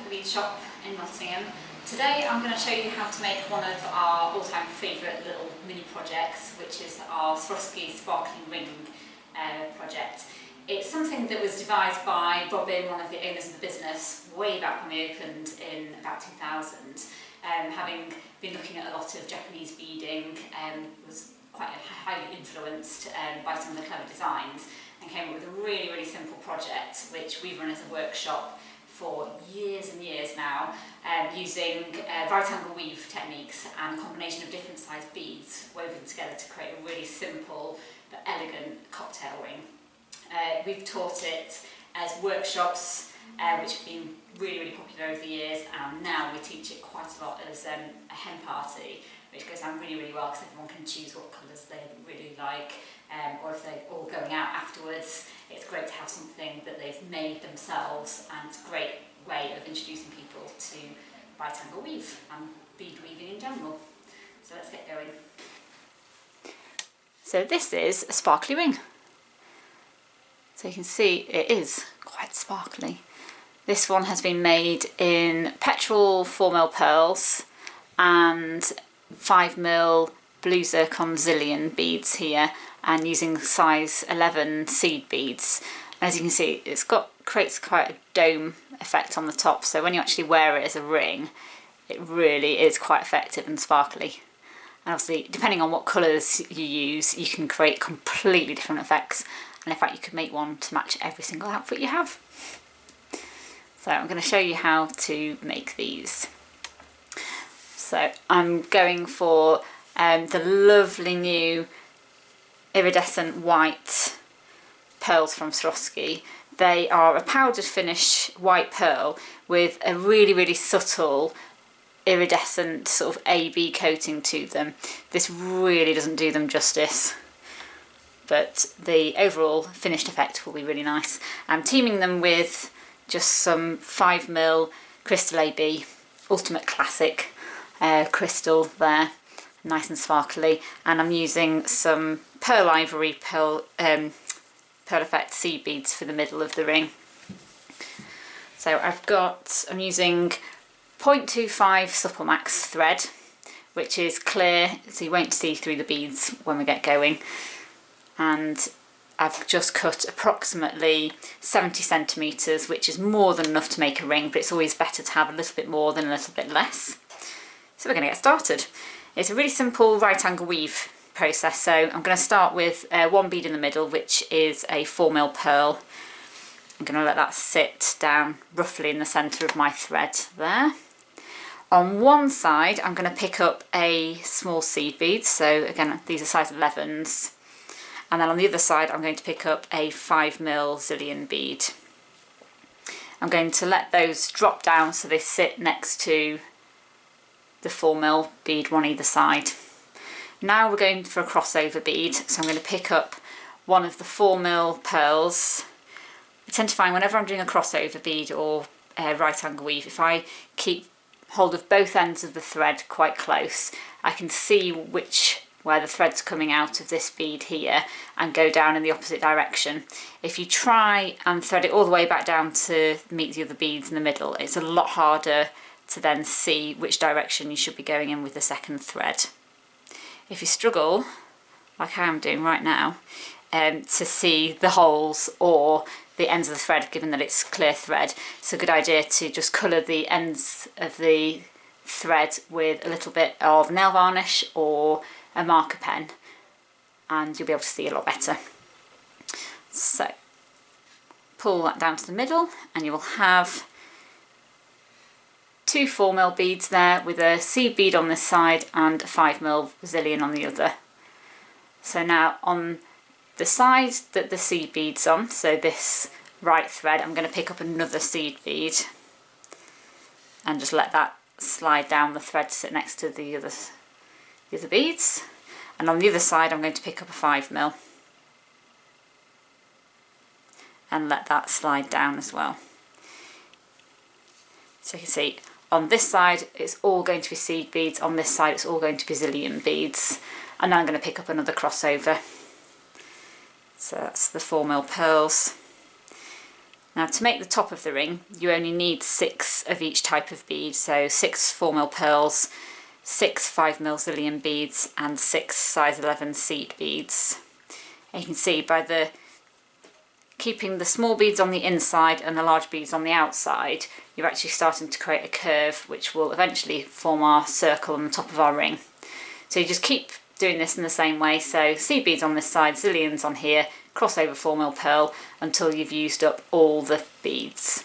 the Bead shop in Nottingham. Today I'm going to show you how to make one of our all-time favourite little mini projects, which is our Swarovski sparkling ring project. It's something that was devised by Robin, one of the owners of the business, way back when we opened in about 2000. Having been looking at a lot of Japanese beading, was quite highly influenced by some of the clever designs, and came up with a really simple project which we've run as a workshop for years and years now, using right angle weave techniques and a combination of different sized beads woven together to create a really simple but elegant cocktail ring. We've taught it as workshops, which have been really popular over the years, and now we teach it quite a lot as a hen party, which goes down really well because everyone can choose what colours they really like, or if they're all going out afterwards, it's great to have something that they've made themselves, and it's a great way of introducing people to right angle weave and bead weaving in general. So let's get going. So this is a sparkly ring. So you can see it is quite sparkly. This one has been made in petrol 4mm pearls and 5mm blue zircon zillion beads here, and using size 11 seed beads. And as you can see, creates quite a dome effect on the top, so when you actually wear it as a ring, it really is quite effective and sparkly. And obviously, depending on what colours you use, you can create completely different effects, and in fact you could make one to match every single outfit you have. So I'm going to show you how to make these. So I'm going for the lovely new iridescent white pearls from Swarovski. They are a powdered finish white pearl with a really subtle iridescent sort of AB coating to them. This really doesn't do them justice, but the overall finished effect will be really nice. I'm teaming them with just some 5mm crystal AB, ultimate classic crystal there, nice and sparkly, and I'm using some pearl ivory pearl effect seed beads for the middle of the ring. So I'm using 0.25 Supple Max thread, which is clear, so you won't see through the beads when we get going, and I've just cut approximately 70 centimetres, which is more than enough to make a ring, but it's always better to have a little bit more than a little bit less. So we're going to get started. It's a really simple right angle weave process, so I'm going to start with one bead in the middle, which is a 4mm pearl. I'm going to let that sit down roughly in the centre of my thread there. On one side I'm going to pick up a small seed bead, so again these are size 11s, and then on the other side I'm going to pick up a 5mm zillion bead. I'm going to let those drop down so they sit next to the 4mm bead, one either side. Now we're going for a crossover bead, so I'm going to pick up one of the 4mm pearls. I tend to find whenever I'm doing a crossover bead or right angle weave, if I keep hold of both ends of the thread quite close, I can see where the thread's coming out of this bead here and go down in the opposite direction. If you try and thread it all the way back down to meet the other beads in the middle, it's a lot harder to then see which direction you should be going in with the second thread. If you struggle, like I am doing right now, to see the holes or the ends of the thread, given that it's clear thread, it's a good idea to just colour the ends of the thread with a little bit of nail varnish or a marker pen, and you'll be able to see a lot better. So pull that down to the middle and you will have two 4mm beads there with a seed bead on this side and a 5mm zillion on the other. So now on the side that the seed bead's on, so this right thread, I'm going to pick up another seed bead and just let that slide down the thread to sit next to the other beads. And on the other side I'm going to pick up a 5mm and let that slide down as well. So you can see on this side it's all going to be seed beads, on this side it's all going to be zillion beads, and then I'm going to pick up another crossover. So that's the 4mm pearls. Now to make the top of the ring, you only need 6 of each type of bead, so 6 4mm pearls, 6 5mm zillion beads and 6 size 11 seed beads. And you can see by the keeping the small beads on the inside and the large beads on the outside, you're actually starting to create a curve which will eventually form our circle on the top of our ring. So you just keep doing this in the same way, so seed beads on this side, zillions on here, cross over 4mm pearl until you've used up all the beads.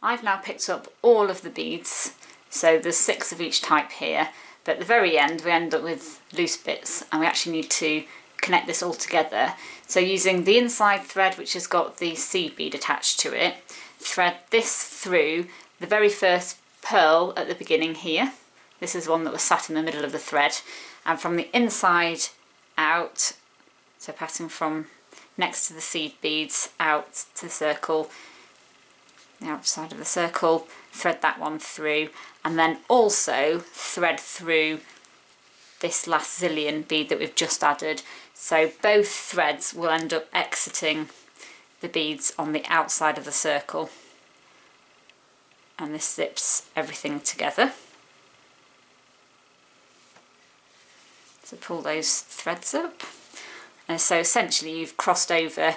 I've now picked up all of the beads, so there's 6 of each type here, but at the very end we end up with loose bits and we actually need to connect this all together. So using the inside thread, which has got the seed bead attached to it, thread this through the very first pearl at the beginning here. This is one that was sat in the middle of the thread, and from the inside out, so passing from next to the seed beads out to the circle, the outside of the circle, thread that one through, and then also thread through this last zillion bead that we've just added. So both threads will end up exiting the beads on the outside of the circle, and this zips everything together. So pull those threads up, and so essentially you've crossed over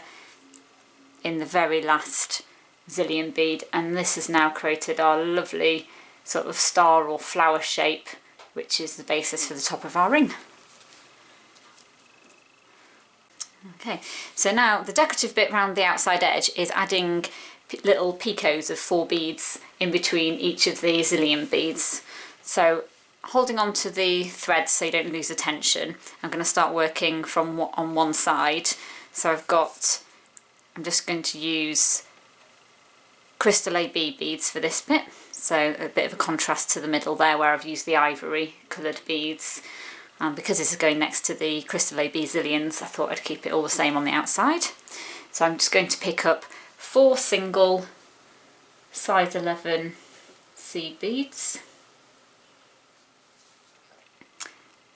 in the very last zillion bead, and this has now created our lovely sort of star or flower shape, which is the basis for the top of our ring. Okay, so now the decorative bit around the outside edge is adding little picots of 4 beads in between each of the zillion beads. So holding on to the threads so you don't lose the tension, I'm going to start working from on one side. So I'm just going to use crystal AB beads for this bit, so a bit of a contrast to the middle there where I've used the ivory coloured beads. Because this is going next to the crystal AB zillions, I thought I'd keep it all the same on the outside. So I'm just going to pick up 4 single size 11 seed beads.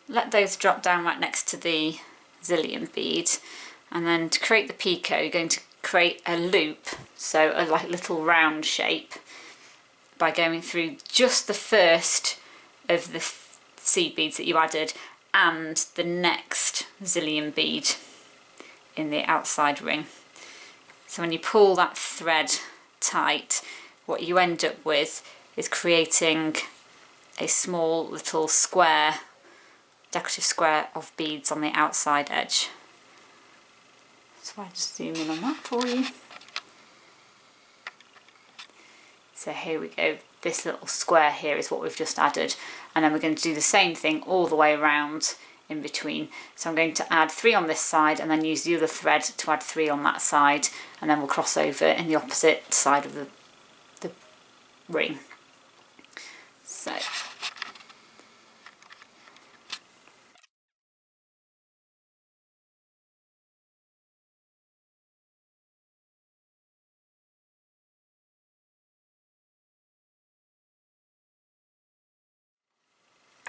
Let those drop down right next to the zillion bead, and then to create the picot you're going to create a loop, so a like little round shape, by going through just the first of the seed beads that you added and the next zillion bead in the outside ring. So when you pull that thread tight, what you end up with is creating a small little square, decorative square of beads on the outside edge. So I'll just zoom in on that for you. So here we go, this little square here is what we've just added, and then we're going to do the same thing all the way around in between. So I'm going to add 3 on this side and then use the other thread to add 3 on that side, and then we'll cross over in the opposite side of the ring. So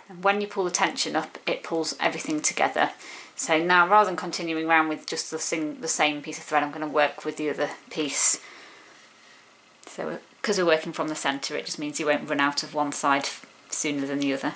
and when you pull the tension up, it pulls everything together. So now, rather than continuing around with just the same piece of thread, I'm going to work with the other piece. So because we're working from the centre, it just means you won't run out of one side sooner than the other.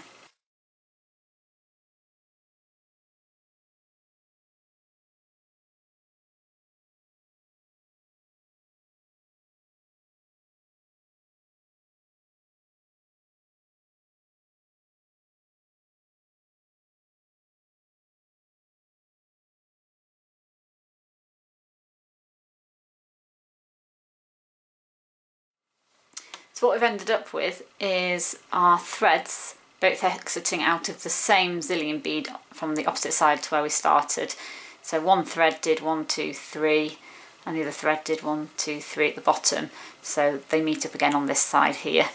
So what we've ended up with is our threads both exiting out of the same zillion bead from the opposite side to where we started. So one thread did 1, 2, 3, and the other thread did 1, 2, 3 at the bottom, so they meet up again on this side here.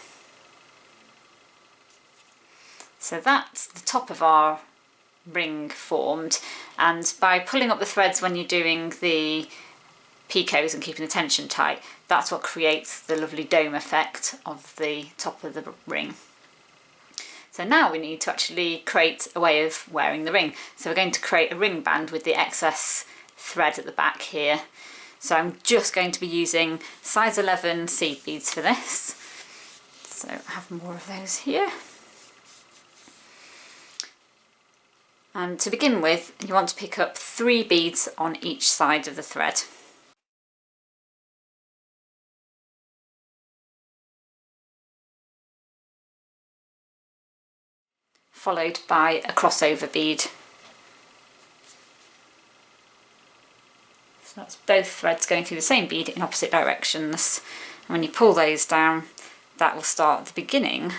So that's the top of our ring formed, and by pulling up the threads when you're doing the picots and keeping the tension tight, that's what creates the lovely dome effect of the top of the ring. So now we need to actually create a way of wearing the ring. So we're going to create a ring band with the excess thread at the back here. So I'm just going to be using size 11 seed beads for this. So I have more of those here. And to begin with, you want to pick up 3 beads on each side of the thread. Followed by a crossover bead. So that's both threads going through the same bead in opposite directions. And when you pull those down, that will start the beginning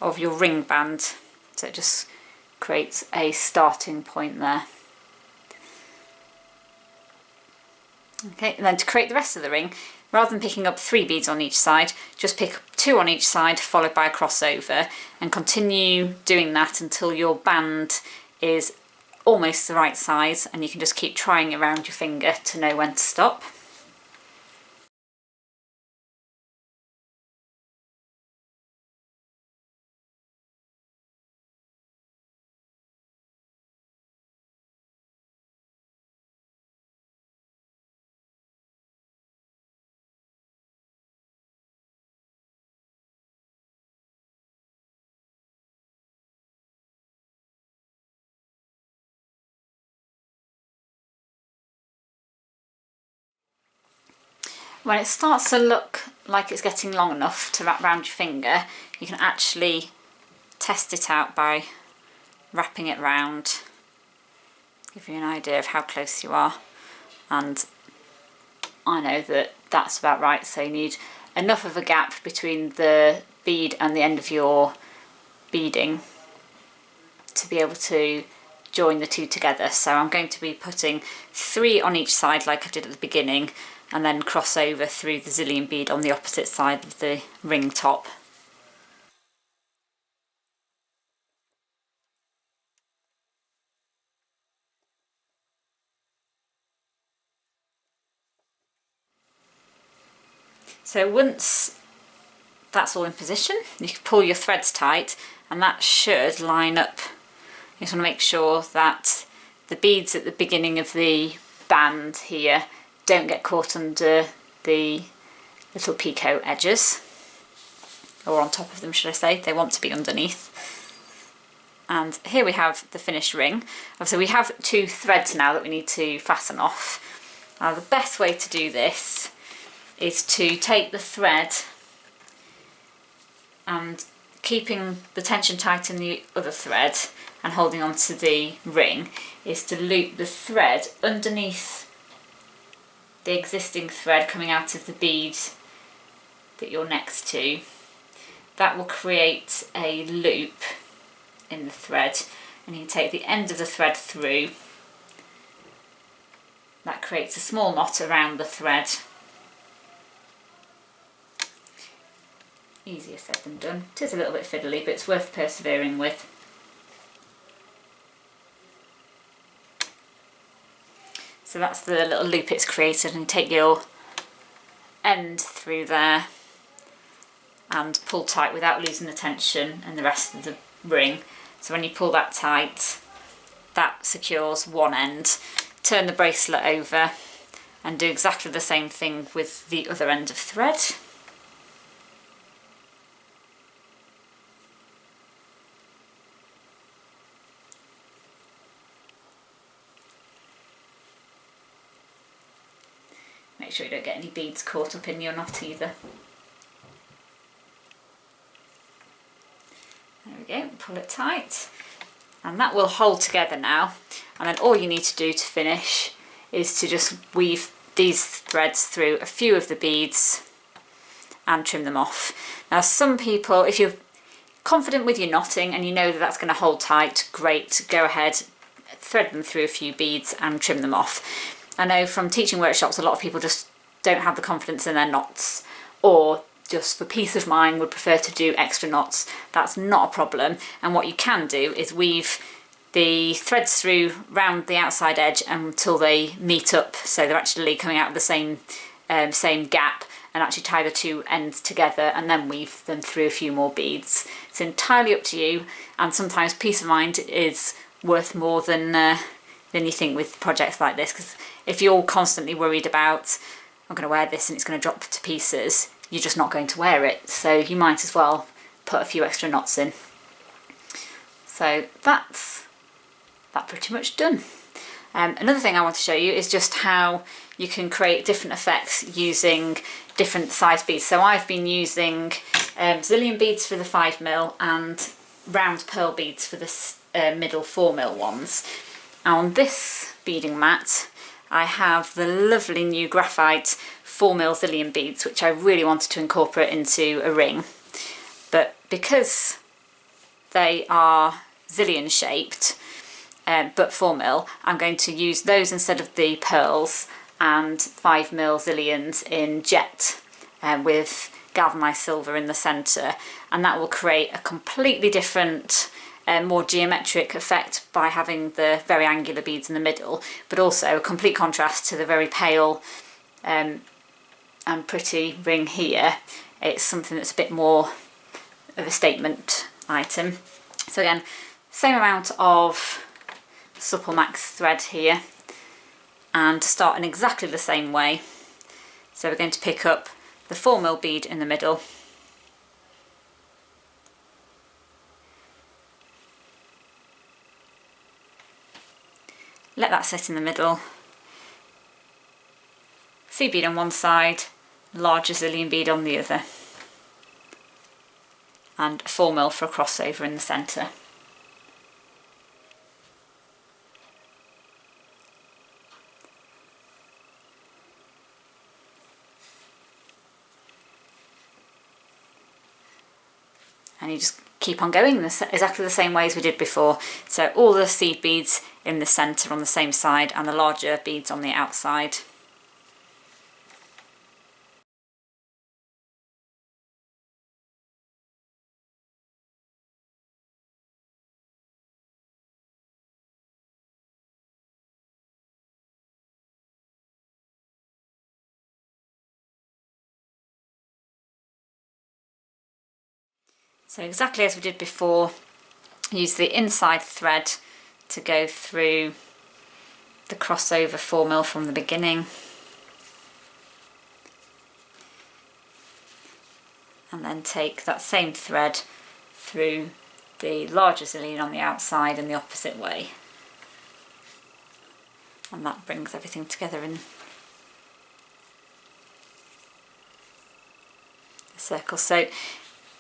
of your ring band. So it just creates a starting point there. Okay, and then to create the rest of the ring, rather than picking up 3 beads on each side, just pick up 2 on each side followed by a crossover, and continue doing that until your band is almost the right size, and you can just keep trying around your finger to know when to stop. When it starts to look like it's getting long enough to wrap around your finger, you can actually test it out by wrapping it round. Give you an idea of how close you are. And I know that that's about right, so you need enough of a gap between the bead and the end of your beading to be able to join the two together. So I'm going to be putting 3 on each side like I did at the beginning, and then cross over through the zillion bead on the opposite side of the ring top. So once that's all in position, you can pull your threads tight, and that should line up. You just want to make sure that the beads at the beginning of the band here don't get caught under the little picot edges, or on top of them should I say. They want to be underneath. And here we have the finished ring. So we have 2 threads now that we need to fasten off. Now the best way to do this is to take the thread and keeping the tension tight in the other thread and holding on to the ring, is to loop the thread underneath the existing thread coming out of the bead that you're next to. That will create a loop in the thread, and you can take the end of the thread through. That creates a small knot around the thread. Easier said than done. It is a little bit fiddly, but it's worth persevering with. So that's the little loop it's created, and take your end through there and pull tight without losing the tension and the rest of the ring. So when you pull that tight, that secures one end. Turn the bracelet over and do exactly the same thing with the other end of thread. Make sure you don't get any beads caught up in your knot either. There we go, pull it tight. And that will hold together now. And then all you need to do to finish is to just weave these threads through a few of the beads and trim them off. Now some people, if you're confident with your knotting and you know that that's going to hold tight, great, go ahead, thread them through a few beads and trim them off. I know from teaching workshops a lot of people just don't have the confidence in their knots, or just for peace of mind would prefer to do extra knots. That's not a problem, and what you can do is weave the threads through round the outside edge until they meet up, so they're actually coming out of the same gap, and actually tie the two ends together and then weave them through a few more beads. It's entirely up to you, and sometimes peace of mind is worth more than you think with projects like this, because if you're constantly worried about, I'm going to wear this and it's going to drop to pieces, you're just not going to wear it, so you might as well put a few extra knots in. So that's that pretty much done. Another thing I want to show you is just how you can create different effects using different size beads. So I've been using zillion beads for the 5mm and round pearl beads for the middle 4mm ones. On this beading mat I have the lovely new graphite 4mm zillion beads, which I really wanted to incorporate into a ring, but because they are zillion shaped but 4mm, I'm going to use those instead of the pearls, and 5mm zillions in jet with galvanised silver in the centre, and that will create a completely different more geometric effect by having the very angular beads in the middle, but also a complete contrast to the very pale and pretty ring here. It's something that's a bit more of a statement item. So again, same amount of supple max thread here, and to start in exactly the same way. So we're going to pick up the 4mm bead in the middle, let that sit in the middle, seed bead on one side, larger zillion bead on the other, and a 4mm for a crossover in the centre. And you just keep on going exactly the same way as we did before. So all the seed beads in the centre on the same side and the larger beads on the outside. So exactly as we did before, use the inside thread to go through the crossover 4mm from the beginning, and then take that same thread through the larger zillion on the outside in the opposite way, and that brings everything together in a circle. So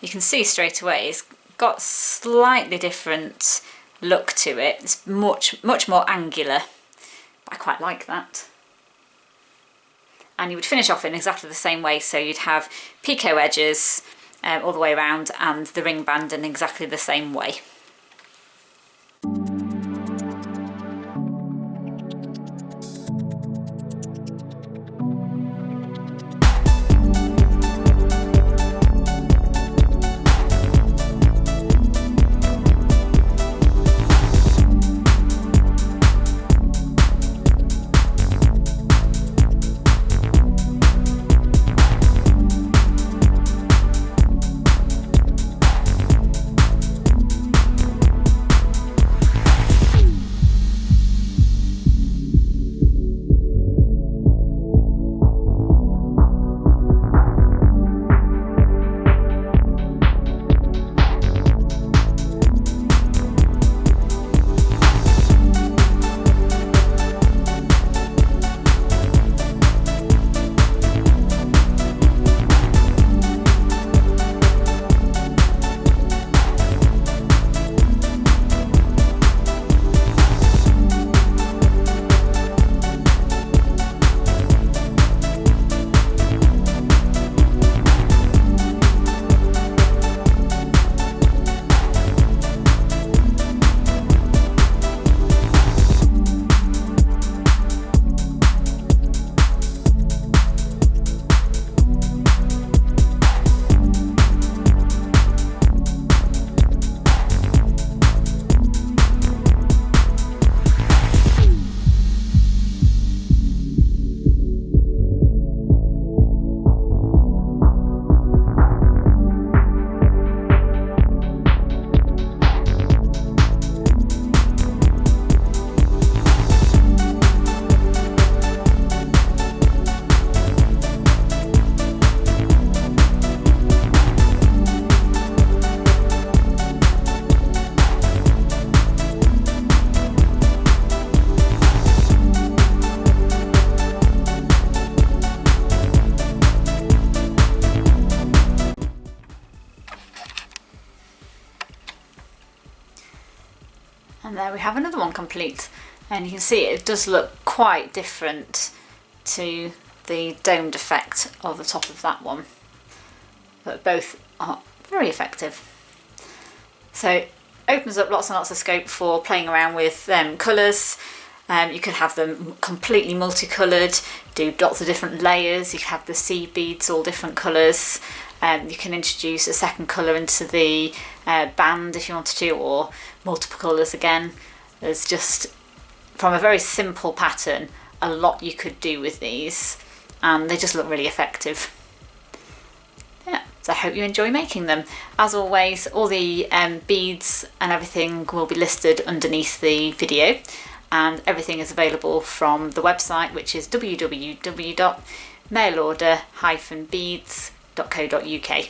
you can see straight away it's got slightly different look to it. It's much more angular, but I quite like that. And you would finish off in exactly the same way, so you'd have picot edges all the way around and the ring band in exactly the same way. And there we have another one complete. And you can see it does look quite different to the domed effect of the top of that one. But both are very effective. So it opens up lots and lots of scope for playing around with colours. You could have them completely multicoloured, do lots of different layers. You can have the seed beads all different colours. You can introduce a second colour into the band if you wanted to, or multiple colours again. There's just, from a very simple pattern, a lot you could do with these, and they just look really effective. Yeah, so I hope you enjoy making them. As always, all the beads and everything will be listed underneath the video, and everything is available from the website, which is www.mailorder-beads.co.uk.